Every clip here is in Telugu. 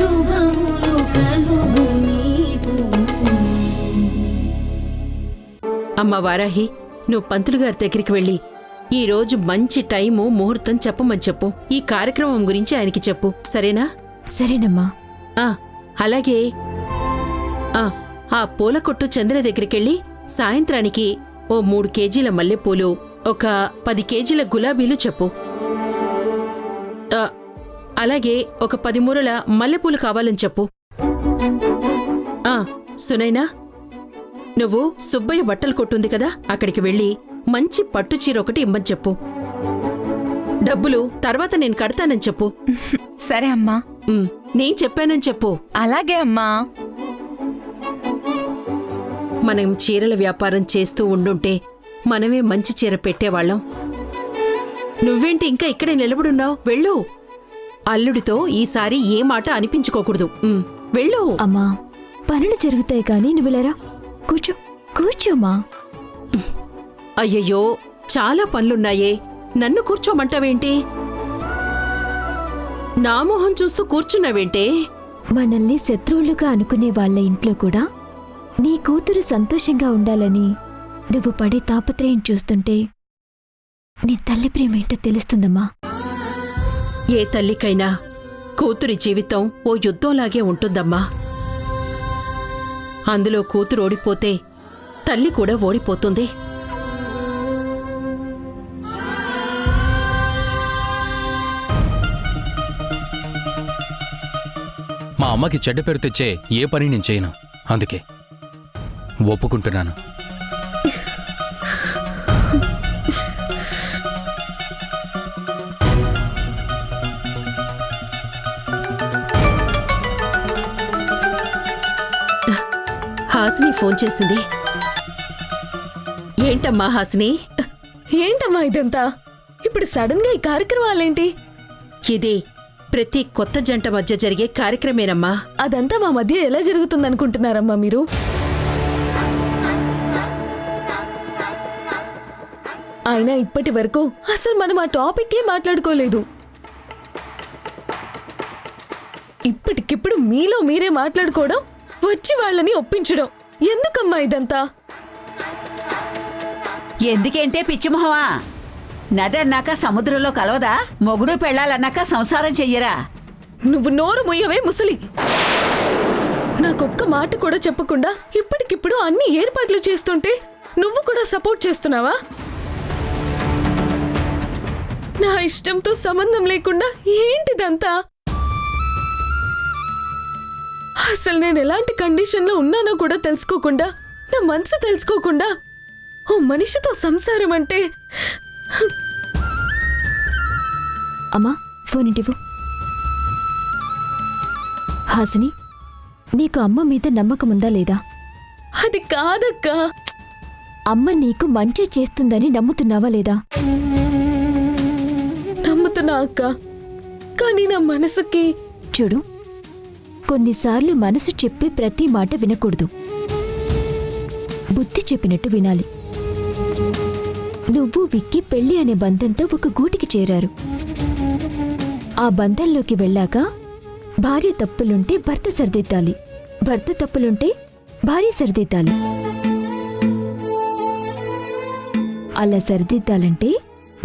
శుభములు కలుగు నీకు. అమ్మ వారాహి, నువ్వు పంతులు గారి దగ్గరికి వెళ్ళి ఈ రోజు మంచి టైము ముహూర్తం చెప్పమని చెప్పు. ఈ కార్యక్రమం గురించి ఆయనకి చెప్పు, సరేనా? సరేనమ్మా. అలాగే ఆ పూల కొట్టు చంద్ర దగ్గరికెళ్ళి సాయంత్రానికి ఓ 3 కేజీల మల్లెపూలు, ఒక 10 కేజీల గులాబీలు చెప్పు. అలాగే ఒక 10 మూరల మల్లెపూలు కావాలని చెప్పు. సునైనా, నువ్వు సుబ్బయ్య బట్టలు కొట్టుంది కదా, అక్కడికి వెళ్ళి మంచి పట్టు చీర ఒకటి ఇమ్మని చెప్పు. డబ్బులు తర్వాత నేను కడతానని చెప్పు. సరే అమ్మా. నేను చెప్పానని చెప్పు. అలాగే అమ్మా. మనం చీరల వ్యాపారం చేస్తూ ఉండుంటే మనమే మంచి చీర పెట్టేవాళ్ళం. నువ్వేంటి ఇంకా ఇక్కడే నిలబడున్నావు? వెళ్ళు. అల్లుడితో ఈసారి ఏ మాట అనిపించుకోకూడదు. వెళ్ళు. అమ్మా, పనులు జరుగుతాయి కానీ నువ్వులేరా. కూర్చో, కూర్చోమ్మా. అయ్యయ్యో, చాలా పనులున్నాయే, నన్ను కూర్చోమంటావేంటి? నా మొహం చూస్తూ కూర్చున్నావేంటే? మనల్ని శత్రువులుగా అనుకునే వాళ్ళ ఇంట్లో కూడా నీ కూతురు సంతోషంగా ఉండాలని నువ్వు పడే తాపత్రయం చూస్తుంటే నీ తల్లి ప్రేమేంటో తెలుస్తుందమ్మా. ఏ తల్లికైనా కూతురి జీవితం ఓ యుద్ధంలాగే ఉంటుందమ్మా. అందులో కూతురు ఓడిపోతే తల్లి కూడా ఓడిపోతుంది. మా అమ్మకి చెడ్డ పేరు తెచ్చే ఏ పని నేను చేయను, అందుకే ఒప్పుకుంటున్నాను. హాసిని ఫోన్ చేసింది. ఏంటమ్మా హాసిని? ఏంటమ్మా ఇదంతా? ఇప్పుడు సడన్ గా ఈ కార్యక్రమాలేంటి? ఇది ప్రతి కొత్త జంట మధ్య జరిగే కార్యక్రమేనమ్మా. అదంతా మా మధ్య ఎలా జరుగుతుందనుకుంటున్నారమ్మా మీరు? అయినా ఇప్పటి వరకు అసలు మనం ఆ టాపిక్కే మాట్లాడుకోలేదు. ఇప్పటికిప్పుడు మీలో మీరే మాట్లాడుకోవడం, వచ్చి వాళ్ళని ఒప్పించడం ఎందుకమ్మా ఇదంతా? ఎందుకేంటే పిచ్చిమొహమా? నది అన్నాక సముద్రంలో కలవదా? మొగుడు పెళ్ళాలన్నాక సంసారం చెయ్యరా? నువ్వు నోరు ముయ్యవే ముసలి. నాకొక్క మాట కూడా చెప్పకుండా ఇప్పటికిప్పుడు అన్ని ఏర్పాట్లు చేస్తుంటే నువ్వు కూడా సపోర్ట్ చేస్తున్నావా? నా ఇష్టంతో సంబంధం లేకుండా ఏంటిదంతా? అసలు నేను ఎలాంటి కండిషన్లో ఉన్నానో కూడా తెలుసుకోకుండా, నా మనసు తెలుసుకోకుండా ఓ మనిషితో సంసారం అంటే... అమ్మా, ఫోన్ ఇంటివ్వు. హాసిని, నీకు అమ్మ మీద నమ్మకముందా లేదా? అది కాదక్కా. అమ్మ నీకు మంచి చేస్తుందని నమ్ముతున్నావా లేదా? నమ్ముతున్నా అక్క, కానీ నా మనసుకి... చూడు, కొన్నిసార్లు మనసు చెప్పే ప్రతి మాట వినకూడదు, బుద్ధి చెప్పినట్టు వినాలి. నువ్వు విక్కి పెళ్లి అనే బంధంతో ఒక గూటికి చేరారు. ఆ బంధంలోకి వెళ్ళాక భార్య తప్పులుంటే భర్త సరిదిద్దాలి, భర్త తప్పులుంటే భార్య సరిదిద్దాలి. అలా సరిదిద్దాలంటే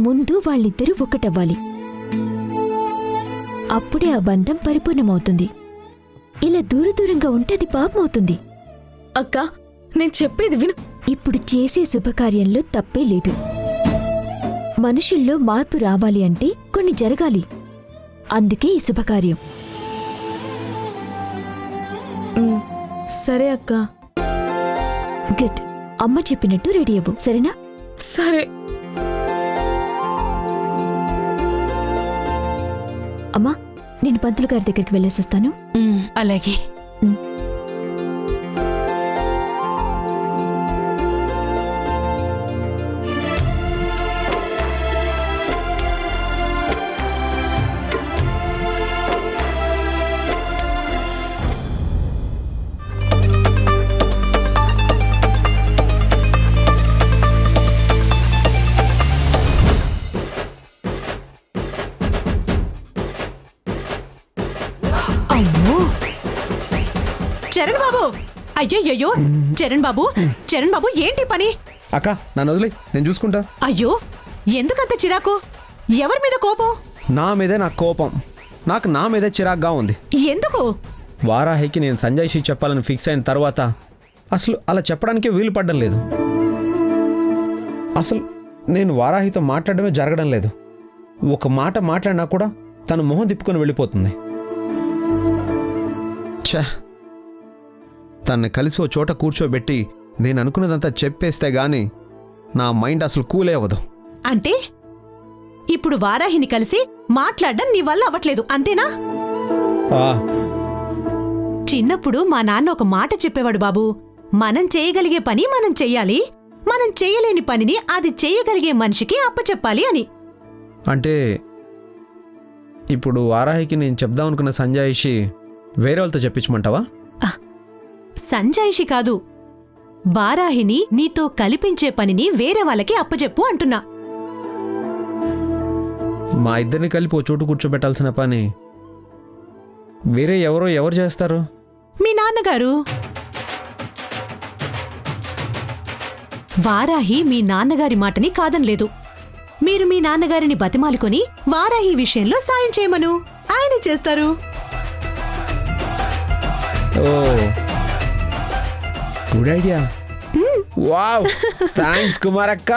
ముందు వాళ్ళిద్దరూ ఒకటవ్వాలి. అప్పుడే ఆ బంధం పరిపూర్ణమవుతుంది. ఇలా దూరంగా ఉంటే అది పాపమవుతుంది. అక్క, నేను చెప్పేది విను. ఇప్పుడు చేసే శుభకార్యంలో తప్పే లేదు. మనుషుల్లో మార్పు రావాలి అంటే కొన్ని జరగాలి. అందుకే ఈ శుభకార్యం. సరే అక్క. గుడ్. అమ్మ చెప్పినట్టు రెడీ అవ్వు, సరేనా? సరే. అమ్మా, నేను పంతులు గారి దగ్గరికి వెళ్ళేసొస్తాను. అలాగే. అమ్మో చరణ్ బాబు అయ్యయ్యో చరణ్ బాబు ఏంటి పని? అక్క నన్ను వదిలే, నేను చూసుకుంటా. అయ్యో ఎందుకంత చిరాకు? ఎవరి మీద కోపం? నా మీదే నాకు కోపం. నాకు నా మీదే చిరాగ్గా ఉంది. ఎందుకు? వారాహికి నేను సంజయ్షి చెప్పాలని ఫిక్స్ అయిన తర్వాత అసలు అలా చెప్పడానికే వీలు పడడం లేదు. అసలు నేను వారాహితో మాట్లాడడమే జరగడం లేదు. ఒక మాట మాట్లాడినా కూడా తను మొహం తిప్పుకొని వెళ్ళిపోతుంది. ఛా, తన్ని కలిసి ఓ చోట కూర్చోబెట్టి నేను అనుకున్నదంతా చెప్పేస్తే గాని నా మైండ్ అసలు కూలే అవ్వదు. అంటే ఇప్పుడు వారాహిని కలిసి మాట్లాడడం నీ వల్ల అవ్వట్లేదు అంతేనా? చిన్నప్పుడు మా నాన్న ఒక మాట చెప్పేవాడు బాబు, మనం చేయగలిగే పని మనం చెయ్యాలి, మనం చెయ్యలేని పనిని అది చెయ్యగలిగే మనిషికి అప్పచెప్పాలి అని. అంటే ఇప్పుడు వారాహికి నేను చెప్దాం అనుకున్న సంజాయిషి వేరే వాళ్ళతో చెప్పించమంటావా? సంజాయిషి కాదు, వారాహిని నీతో కల్పించే పనిని వేరే వాళ్ళకి అప్పచెప్పు అంటున్నా. మా ఇద్దరిని కలిపి ఓ చోటు కూర్చోబెట్టాల్సిన పని వేరే ఎవరు చేస్తారు? మీ నాన్నగారు. వారాహి మీ నాన్నగారి మాటని కాదనలేదు. మీరు మీ నాన్నగారిని బతిమాలుకొని వారాహి విషయంలో సాయం చేయమను, ఆయన చేస్తారు. Oh good idea. Wow, thanks కుమారక్క,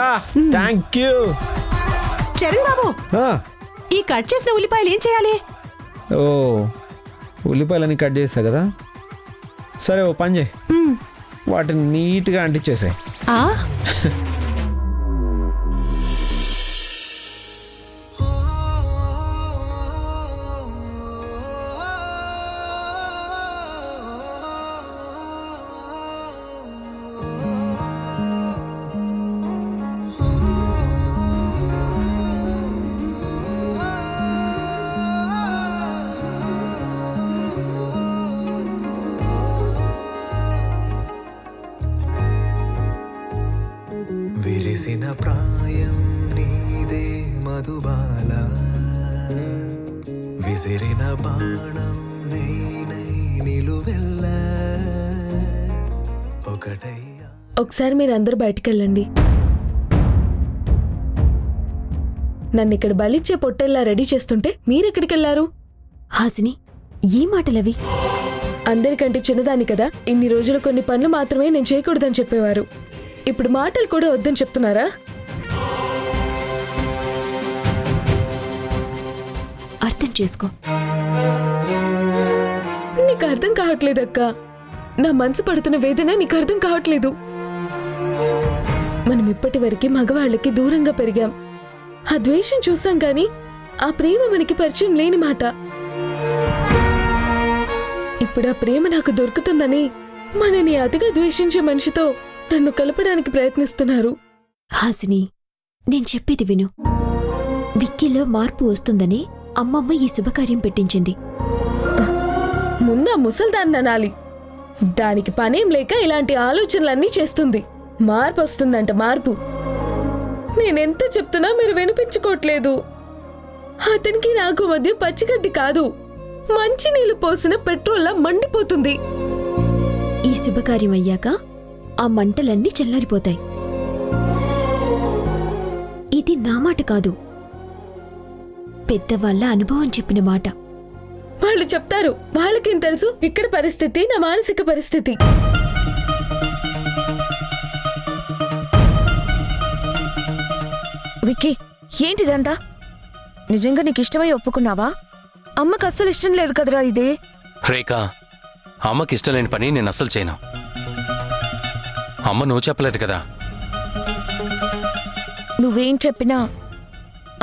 థ్యాంక్ యూ. చరణ్ బాబు, ఈ కట్ చేసిన ఉల్లిపాయలు ఏం చేయాలి? ఓ ఉల్లిపాయలని కట్ చేసా కదా, సరే ఓ పని చేయి, వాటిని నీట్గా అంటించేసాయి. విరిసిన ప్రాయం నీదే మధుబాల, విసిరిన బాణం నేనై నిలువెల్ల ఒకటయ్యా. ఒకసారి మీరందరూ బయటికెళ్ళండి. నన్ను ఇక్కడ బలిచ్చే పొట్టెల్లా రెడీ చేస్తుంటే మీరెక్కడికెళ్లారు? హాసిని, ఏ మాటలవి? అందరికంటే చిన్నదాన్ని కదా, ఇన్ని రోజులు కొన్ని పనులు మాత్రమే నేను చేయకూడదని చెప్పేవారు. ఇప్పుడు మాటలు కూడా వద్దని చెప్తున్నారా? అర్థం చేసుకో. నీకు అర్థం కావట్లేదక్క. నా మనసు పడుతున్న వేదన నీకు అర్థం కావట్లేదు. మనం ఇప్పటి వరకు మగవాళ్ళకి దూరంగా పెరిగాం. ఆ ద్వేషం చూసాం కానీ ఆ ప్రేమ మనకి పరిచయం లేని మాట. ఇప్పుడు ఆ ప్రేమ నాకు దొరుకుతుందని మనని అతిగా ద్వేషించే మనిషితో నన్ను కలపడానికి ప్రయత్నిస్తున్నారు. హాసిని, నేను చెప్పేది విను. విక్కీలో మార్పు వస్తుందని అమ్మమ్మ ఈ శుభకార్యం పెట్టించింది. ముందా ముసల్దాన్ని అనాలి. దానికి పనేం లేక ఇలాంటి ఆలోచనలన్నీ చేస్తుంది. మార్పు వస్తుందంట, మార్పు. నేనెంత చెప్తున్నా మీరు వినిపించుకోవట్లేదు. అతనికి నాకు మధ్య పచ్చిగడ్డి కాదు, మంచినీళ్లు పోసిన పెట్రోల్లా మండిపోతుంది. ఈ శుభకార్యం అయ్యాక ఆ మంటలన్నీ చల్లారిపోతాయి. ఇది నా మాట కాదు, పెద్దవాళ్ళ అనుభవం చెప్పిన మాట. వాళ్ళు చెప్తారు, వాళ్ళకేం తెలుసు ఇక్కడ పరిస్థితి, నా మానసిక పరిస్థితి. విక్కీ, ఏంటిదంతా? నిజంగా నీకు ఇష్టమై ఒప్పుకున్నావా? అమ్మకు అస్సలు ఇష్టం లేదు కదరా ఇదే. రేఖా, అమ్మకి ఇష్టం లేని పని నేను అస్సలు చేయను. అమ్మ నువ్వు చెప్పలేదు కదా. నువ్వేం చెప్పినా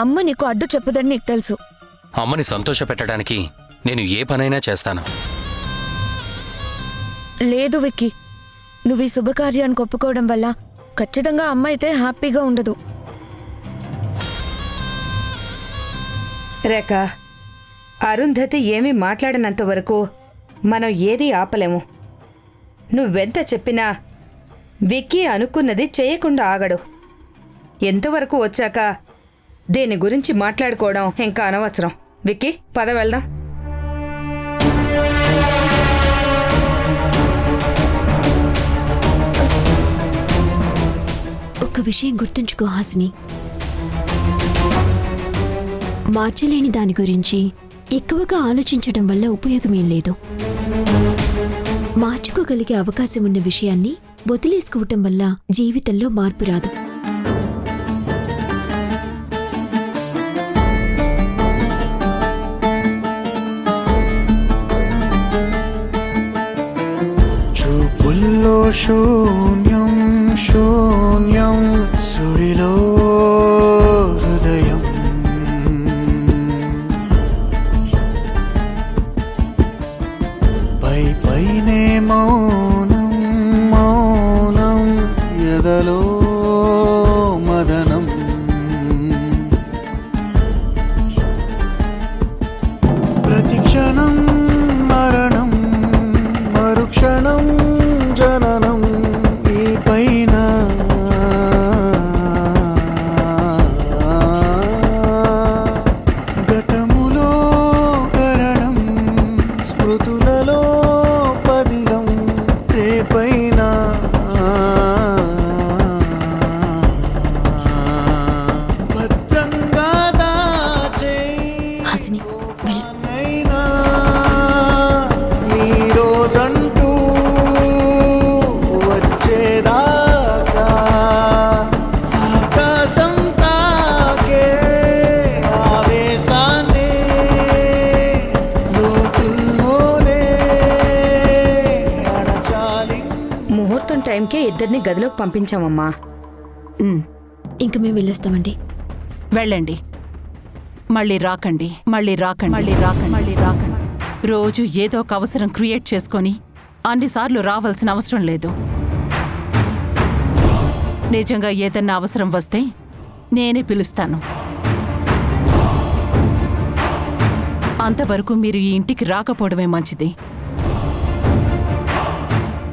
అమ్మ నీకు అడ్డు చెప్పదని నీకు తెలుసు. అమ్మని సంతోష పెట్టడానికి నేను ఏ పనైనా చేస్తాను. లేదు విక్కీ, నువ్వు ఈ శుభకార్యానికి ఒప్పుకోవడం వల్ల ఖచ్చితంగా అమ్మ అయితే హ్యాపీగా ఉండదు. రేఖ, అరుంధతి ఏమీ మాట్లాడినంత వరకు మనం ఏదీ ఆపలేము. నువ్వెంత చెప్పినా విక్కీ అనుకున్నది చేయకుండా ఆగడు. ఎంతవరకు వచ్చాక దీని గురించి మాట్లాడుకోవడం ఇంకా అనవసరం. విక్కీ, పద వెళ్దాం. ఒక విషయం గుర్తుంచుకో హాసిని, మార్చలేని దాని గురించి ఎక్కువగా ఆలోచించడం వల్ల ఉపయోగమేం లేదు. మార్చుకోగలిగే అవకాశం ఉన్న విషయాన్ని వదిలేసుకోవటం వల్ల జీవితంలో మార్పు రాదు. చూపుల్లో శూన్యం శూన్యం సుడిలో హృదయం పై పైనే మౌనం మౌనం ఎదలో మదనం ప్రతిక్షణం మరణం మరుక్షణం జననం ఈ పైన గతములో కరణం స్మృతులలో పదిలం రేపైన భద్రంగా దాచే హాసిని వెళ్ళు. నైనా ఈ రోజంటూ వచ్చేదాకా ఆకాశం తాకే ఆవేశాన్ని లోతుల్లోనే అణచాలి. ముహూర్తం టైంకే ఇద్దరిని గదిలోకి పంపించామమ్మా. ఇంక మేము వెళ్ళొస్తామండి. వెళ్ళండి. మళ్ళీ రాకండి, మళ్ళీ రాకండి, మళ్ళీ రాకండి, మళ్ళీ రాకండి. రోజు ఏదో ఒక అవసరం క్రియేట్ చేసుకొని అన్నిసార్లు రావాల్సిన అవసరం లేదు. నిజంగా ఏదన్నా అవసరం వస్తే నేనే పిలుస్తాను. అంతవరకు మీరు ఈ ఇంటికి రాకపోవడమే మంచిది.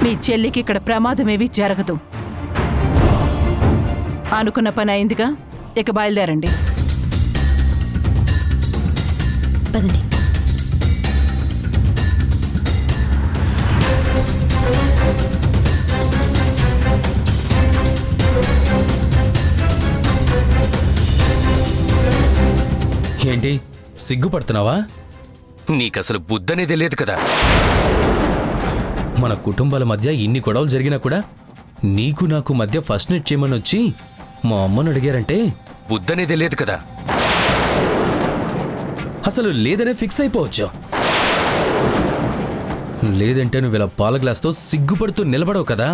మీ చెల్లికి ఇక్కడ ప్రమాదమేవి జరగదు. అనుకున్న పని అయిందిగా, ఇక బయలుదేరండి. పదండి. ఏంటి సిగ్గుపడుతున్నావా? నీకసలు బుద్ధనేదే లేదు కదా. మన కుటుంబాల మధ్య ఇన్ని గొడవలు జరిగినా కూడా నీకు నాకు మధ్య ఫస్ట్ నైట్ చేయమని వచ్చి మా అమ్మను అడిగారంటే బుద్ధనేదే లేదు కదా. అసలు లేదనే ఫిక్స్ అయిపోవచ్చు. లేదంటే నువ్వు ఇలా పాల గ్లాస్తో సిగ్గుపడుతూ నిలబడవు కదా.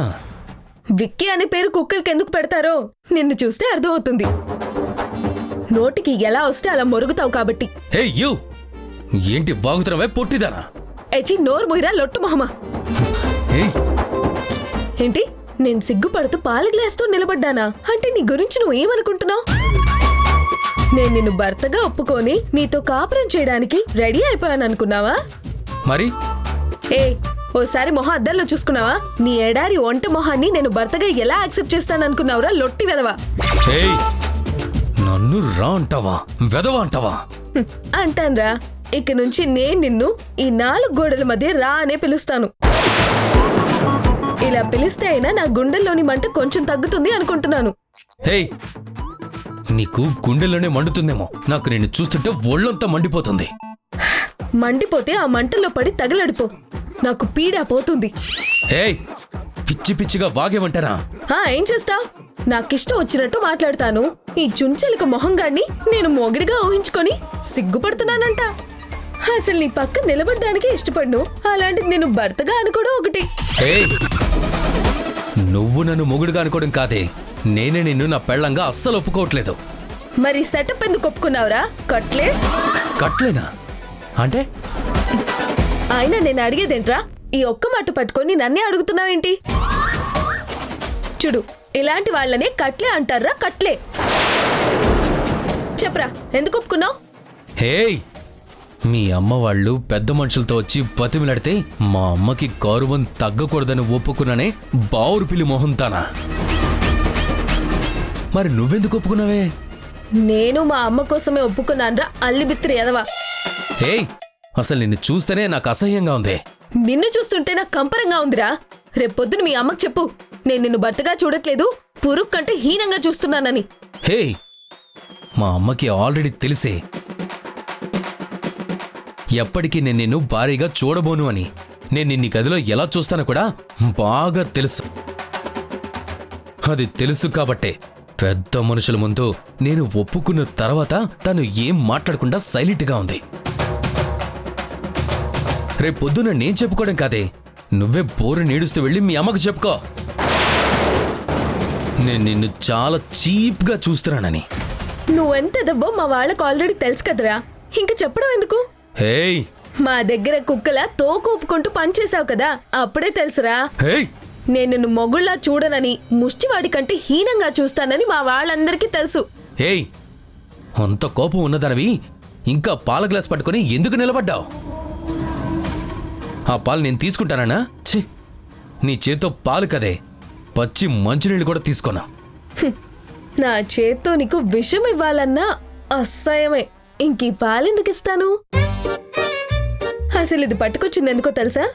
విక్కీ అనే పేరు కుక్కలకి ఎందుకు పెడతారో నిన్ను చూస్తే అర్థమవుతుంది. నోటికి ఎలా వస్తే అలా మొరుగుతావు కాబట్టి. హే యూ, ఏంటి వాగుతున్నావే పొట్టిదానా? ఎచి నోరు ముయిరా లొట్టు మొహమా. ఏయ్, ఏంటి నేను సిగ్గుపడుతూ పాల గ్లాస్తో నిలబడ్డానా? అంటే నీ గురించి నువ్వు ఏమనుకుంటున్నావు? నేను నిన్ను భర్తగా ఒప్పుకొని నీతో కాపురం చేయడానికి రెడీ అయిపోయాను అనుకున్నావా? మరి ఏ ఓసారి మొహం అద్దంలో చూసుకున్నావా? నీ ఎడారి ఒంట మొహాన్ని నేను భర్తగా ఎలా యాక్సెప్ట్ చేస్తాననుకున్నావురా లొట్టి వెదవా? ఏయ్, నన్ను రా అంటావా, వెదవా అంటావా? అంటాన్రా. ఇక నుంచి నేను నిన్ను ఈ 4 గోడల మధ్య రా అనే పిలుస్తాను. ఇలా పిలిస్తే అయినా నా గుండెల్లోని మంట కొంచెం తగ్గుతుంది అనుకుంటున్నాను. హే, నీకు గుండెల్లోనే మండుతుందేమో. నాకు నిన్ను చూస్తుంటే ఒళ్ళంతా మండిపోతుంది. మండిపోతే ఆ మంటల్లో పడి తగలడిపో. నాకు పీడా పోతుంది. హే, పిచ్చి పిచ్చిగా వాగేమంటారా? ఏం చేస్తావ్? నాకిష్టం వచ్చినట్టు మాట్లాడతాను. ఈ చుంచెలిక మొహంగాన్ని నేను మొగిడిగా ఊహించుకొని సిగ్గుపడుతున్నానంట. అసలు నీ పక్క నిలబడడానికి ఇష్టపడ్ను, అలాంటిది నేను భర్తగా అనుకోవడం ఒకటి. హే, నువ్వు నన్ను మొగుడుగా అనుకోవడం కాదే, నేనే నిన్ను నా పెళ్ళంగా అస్సలు ఒప్పుకోవట్లేదు. మరి సెటప్ ఎందుకు ఒప్పుకున్నావురా కట్లే? కట్లేనా అంటే? అయినా నేను అడిగేదేంట్రా? ఈ ఒక్క మాట పట్టుకొని నన్నే అడుగుతున్నావేంటి? చూడు, ఇలాంటి వాళ్ళనే కట్లే అంటారా. కట్లే చెప్పరా, ఎందుకు ఒప్పుకున్నావు? హే, మీ అమ్మ వాళ్ళు పెద్ద మనుషులతో వచ్చి బతిమిలాడితే మా అమ్మకి గౌరవం తగ్గకూడదని ఒప్పుకున్నానే బావురు పిల్లి మొహంతానా. మరి నువ్వెందుకు ఒప్పుకున్నావే? నేను మా అమ్మ కోసమే ఒప్పుకున్నాన్రా అల్లిబిత్తిరి ఎదవా. హే, అసలు నిన్ను చూస్తేనే నాకు అసహ్యంగా ఉంది. నిన్ను చూస్తుంటే నాకు కంపరంగా ఉందిరా. రేపొద్దున మీ అమ్మకు చెప్పు, నేను నిన్ను భర్తగా చూడట్లేదు, పురుగు కంటే హీనంగా చూస్తున్నానని. హే, మా అమ్మకి ఆల్రెడీ తెలిసే ఎప్పటికీ నేను నిన్ను భారీగా చూడబోను అని. నేను నిన్ని గదిలో ఎలా చూస్తానో కూడా బాగా తెలుసు. అది తెలుసు కాబట్టే పెద్ద మనుషుల ముందు నేను ఒప్పుకున్న తర్వాత తను ఏం మాట్లాడకుండా సైలెంట్గా ఉంది. రేపొద్దున నేను చెప్పుకోవడం కాదే, నువ్వే బోరు నీడుస్తూ వెళ్ళి మీ అమ్మకు చెప్పుకో నేను నిన్ను చాలా చీప్గా చూస్తున్నానని. నువ్వెంత దెబ్బో మా వాళ్ళకు ఆల్రెడీ తెలుసు కదరా, ఇంక చెప్పడం ఎందుకు? హేయ్, మా దగ్గర కుక్కలా తోకూపుకుంటూ పనిచేసావు కదా, అప్పుడే తెలుసురా. హేయ్, నేను నిన్ను మొగుళ్ళా చూడనని, ముష్టివాడి కంటే హీనంగా చూస్తానని మా వాళ్ళందరికీ తెలుసు. హేయ్, అంత కోపం ఉన్నదనవి ఇంకా పాల గ్లాస్ పట్టుకుని ఎందుకు నిలబడ్డావు? ఆ పాలు నేను తీసుకుంటానా? ఛీ, నీ చేత్తో పాలు కదే, పచ్చి మంచినీళ్ళు కూడా తీసుకోనా. నా చేత్తో నీకు విషం ఇవ్వాలన్నా అసహ్యమే. ఇంకీ పాలెందుకు ఇస్తాను? అసలు ఇది పట్టుకొచ్చింది ఎందుకో తెలుసా?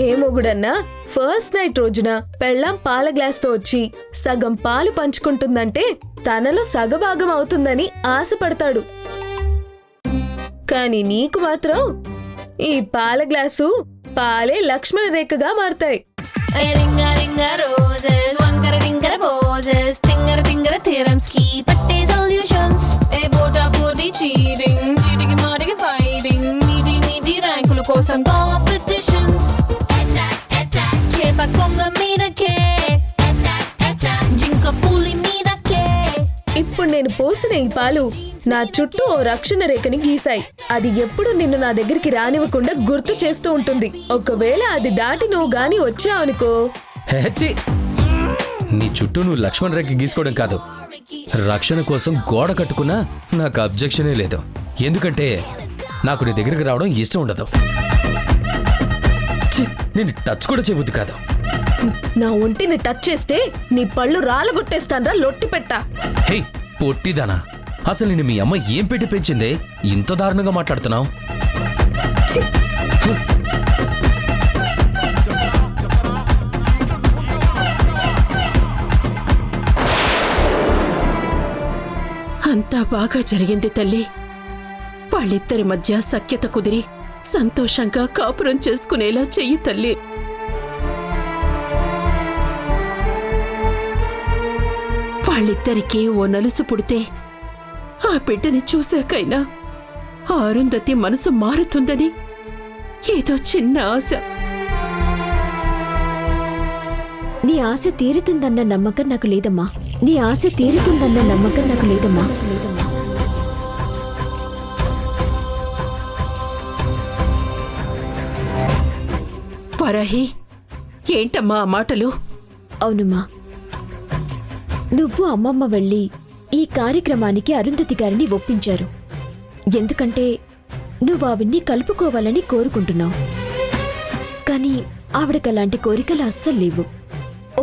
ఏ మొగుడన్నా ఫస్ట్ నైట్ రోజున పెళ్ళాం పాల గ్లాస్తో వచ్చి సగం పాలు పంచుకుంటుందంటే తనలో సగభాగం అవుతుందని ఆశపడతాడు. కానీ నీకు మాత్రం ఈ పాల గ్లాసు పాలే లక్ష్మణ రేఖగా మారతాయి. కోసం కాంపిటీషన్స్ చేప కొంగ మీదకే జింక పులి మీదకే. ఇప్పుడు నేను పోసిన ఈ పాలు నా చుట్టూ ఓ రక్షణ రేఖని గీశాయి. అది ఎప్పుడు నిన్ను నా దగ్గరికి రానివ్వకుండా గుర్తు చేస్తూ ఉంటుంది. ఒకవేళ అది దాటి నువ్వు గాని వచ్చావనుకో, హెచ్చి, నీ చుట్టూ నువ్వు లక్ష్మణ్ రేఖ గీసుకోవడం కాదు, రక్షణ కోసం గోడ కట్టుకున్నా నాకు అబ్జెక్షనే లేదు. ఎందుకంటే నాకు నీ దగ్గరికి రావడం ఇష్టం ఉండదు. నేను టచ్ కూడా చేయబుద్ది కాదు. నా ఒంటిని టచ్ చేస్తే నీ పళ్ళు రాలగొట్టేస్తాన్రా లొట్టి పెట్టా. హే పొట్టిదానా, అసలు నేను మీ అమ్మ ఏం పెట్టి పెంచిందే ఇంత దారుణంగా మాట్లాడుతున్నావు? అంతా బాగా జరిగింది తల్లి. వాళ్ళిద్దరి మధ్య సఖ్యత కుదిరి సంతోషంగా కాపురం చేసుకునేలా చెయ్యి తల్లి. వాళ్ళిద్దరికీ ఓ నలుసు పుడితే ఆ బిడ్డని చూశాకైనా అరుంధతి మనసు మారుతుందని ఏదో చిన్న ఆశ. నీ ఆశ తీరుతుందన్న నమ్మకం నాకు లేదమ్మా. నీ ఆశ తీరుతుందన్న నమ్మకం నాకు లేదమ్మా. వరాహి, ఏంటమ్మా ఆ మాటలు? అవునమ్మా, నువ్వు అమ్మమ్మ వెళ్ళి ఈ కార్యక్రమానికి అరుంధతి గారిని ఒప్పించారు. ఎందుకంటే నువ్వు ఆవిడ్ని కలుపుకోవాలని కోరుకుంటున్నావు. కానీ ఆవిడకలాంటి కోరికలు అస్సలు లేవు.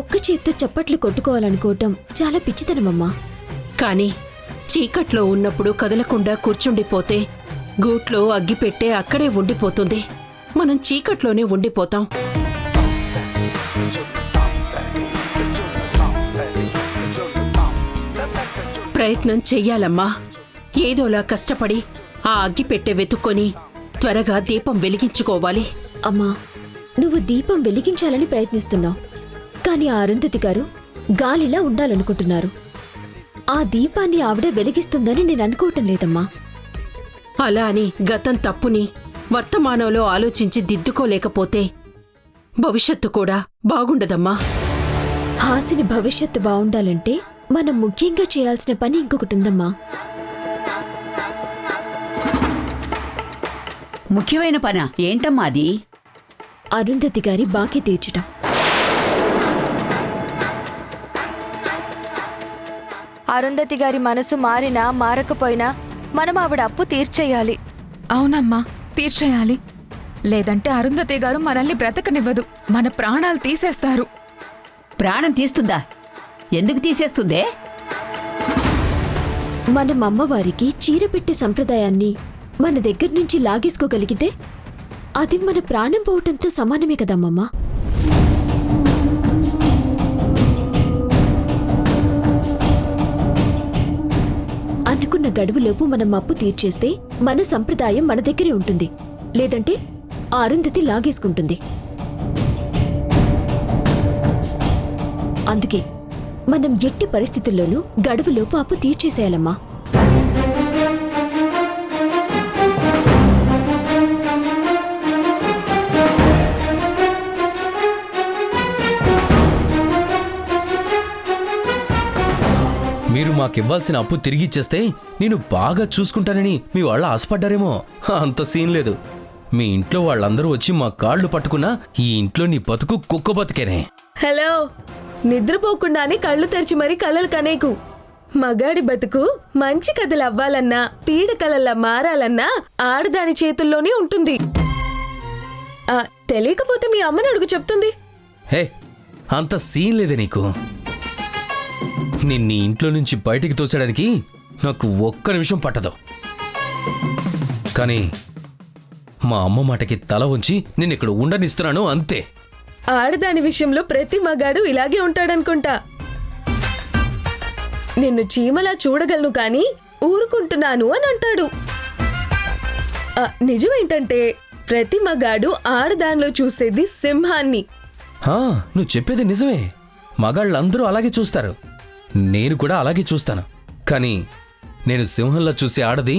ఒక్క చేత్తో చప్పట్లు కొట్టుకోవాలనుకోవటం చాలా పిచ్చితనమమ్మా. కాని చీకట్లో ఉన్నప్పుడు కదలకుండా కూర్చుండిపోతే గూట్లో అగ్గి పెట్టే అక్కడే ఉండిపోతుంది. మనం చీకట్లోనే ఉండిపోతాం. ప్రయత్నం చెయ్యాలమ్మా. ఏదోలా కష్టపడి ఆ అగ్గి పెట్టె వెతుక్కొని త్వరగా దీపం వెలిగించుకోవాలి. అమ్మా, నువ్వు దీపం వెలిగించాలని ప్రయత్నిస్తున్నావు. కానీ ఆ అరుంధతి గారు గాలిలా ఉండాలనుకుంటున్నారు. ఆ దీపాన్ని ఆవిడ వెలిగిస్తుందని నేను అనుకోవటం లేదమ్మా. అలా అని గతం తప్పుని వర్తమానంలో ఆలోచించి దిద్దుకోలేకపోతే భవిష్యత్తు కూడా బాగుండదమ్మా. హాసిని భవిష్యత్తు బావుండాలంటే మనం ముఖ్యంగా చేయాల్సిన పని ఇంకొకటి ఉందమ్మా. ముఖ్యమైన పనా? ఏంటమ్మా అది? అరుంధతి గారి బాకీ తీర్చటం. అరుంధతి గారి మనసు మారినా మారకపోయినా మనం ఆవిడ అప్పు తీర్చేయాలి. అవునమ్మా, తీర్చేయాలి. లేదంటే అరుంధతి గారు మనల్ని బ్రతకనివ్వదు, మన ప్రాణాలు తీసేస్తారు. ప్రాణం తీస్తుందా? ఎందుకు తీసేస్తుందే? మనం అమ్మవారికి చీర పెట్టే సంప్రదాయాన్ని మన దగ్గర నుంచి లాగేసుకోగలిగితే అది మన ప్రాణం పోవటంతో సమానమే కదమ్మమ్మా. అనుకున్న గడువులోపు మనం అప్పు తీర్చేస్తే మన సంప్రదాయం మన దగ్గరే ఉంటుంది. లేదంటే ఆ అరుంధతి లాగేసుకుంటుంది. అందుకే మనం ఎట్టి పరిస్థితుల్లోనూ గడువులోపు అప్పు తీర్చేసేయాలమ్మా. మీరు మాకివ్వాల్సిన అప్పు తిరిగి ఇచ్చేస్తే నేను బాగా చూసుకుంటానని మీ వాళ్ళు ఆశపడ్డారేమో. అంత సీన్ లేదు. మీ ఇంట్లో వాళ్ళందరూ వచ్చి మా కాళ్ళు పట్టుకున్నా ఈ ఇంట్లో నీ బతుకు కుక్క బతికేనే. హలో, నిద్రపోకుండానే కళ్ళు తెరిచి మరీ కలలు కనేకు. మగాడి బతుకు మంచి కథలు అవ్వాలన్నా పీడ కలల్లా మారాలన్నా ఆడదాని చేతుల్లోనే ఉంటుంది. తెలియకపోతే మీ అమ్మని అడుగు చెప్తుంది. హే, అంత సీన్ లేదే నీకు. నిన్నీ ఇంట్లో నుంచి బయటికి తోసేయడానికి నాకు ఒక్క నిమిషం పట్టదు. కానీ మా అమ్మ మాటకి తల ఉంచి నేను ఇక్కడ ఉండనిస్తున్నాను అంతే. ఆడదాని విషయంలో ప్రతి మగాడు ఇలాగే ఉంటాడనుకుంటా. నిన్ను చీమలా చూడగలను కానీ ఊరుకుంటున్నాను అని అంటాడు. నిజమేంటంటే ప్రతి మగాడు ఆడదానిలో చూసేది సింహాన్ని. నువ్వు చెప్పేది నిజమే. మగాళ్ళందరూ అలాగే చూస్తారు. నేను కూడా అలాగే చూస్తాను. కానీ నేను సింహంలా చూసే ఆడది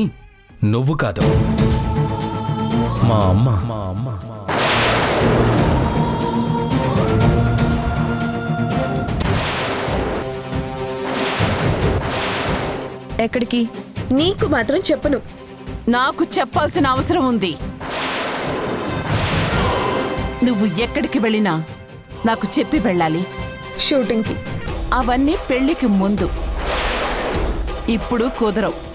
నువ్వు కాదు, మా అమ్మ. ఎక్కడికి? నీకు మాత్రం చెప్పను. నాకు చెప్పాల్సిన అవసరం ఉంది. నువ్వు ఎక్కడికి వెళ్ళినా నాకు చెప్పి వెళ్ళాలి. షూటింగ్కి. అవన్నీ పెళ్లికి ముందు. ఇప్పుడు కుదరవు.